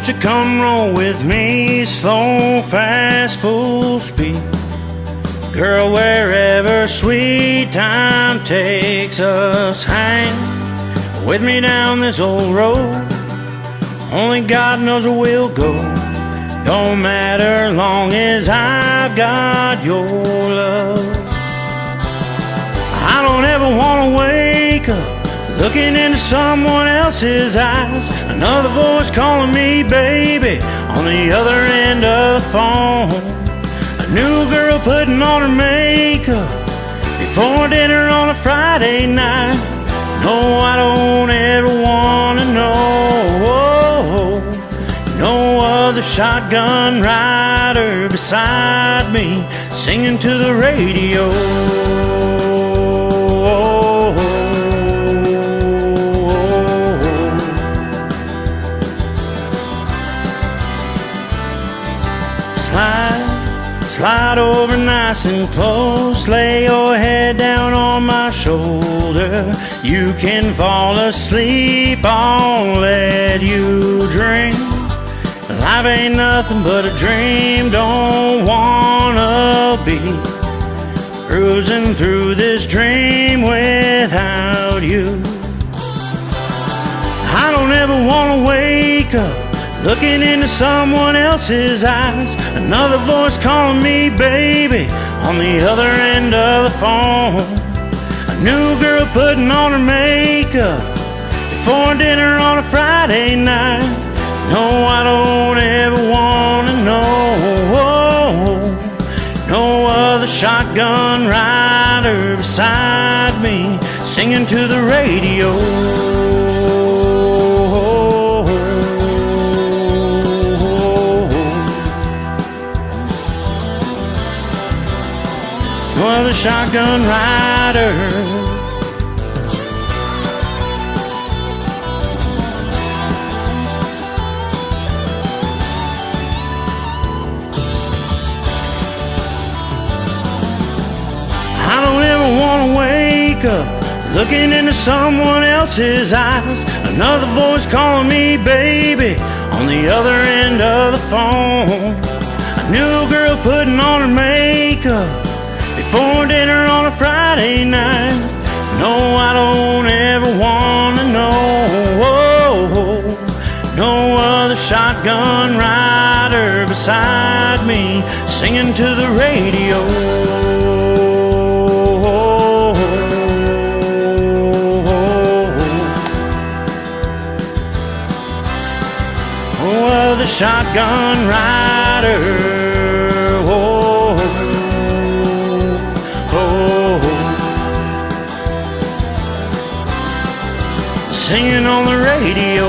Won't you come roll with me, slow, fast, full speed? Girl, wherever sweet time takes us, hang with me down this old road. Only God knows where we'll go. Don't matter long as I've got your love. I don't ever want to wake up looking into someone else's eyes. Another voice calling me baby on the other end of the phone. A new girl putting on her makeup before dinner on a Friday night. No, I don't ever want to know. No other shotgun rider beside me singing to the radio. Slide over nice and close, lay your head down on my shoulder. You can fall asleep, I'll let you dream. Life ain't nothing but a dream, don't wanna be cruising through this dream without you. I don't ever wanna wake up looking into someone else's eyes. Another voice calling me baby on the other end of the phone. A new girl putting on her makeup before dinner on a Friday night. No, I don't ever want to know. No other shotgun rider beside me singing to the radio. No other shotgun rider. I don't ever want to wake up looking into someone else's eyes. Another voice calling me baby on the other end of the phone. A new girl putting on her makeup before dinner on a Friday night. No, I don't ever want to know. No other shotgun rider beside me singing to the radio. No other shotgun rider. Singing on the radio.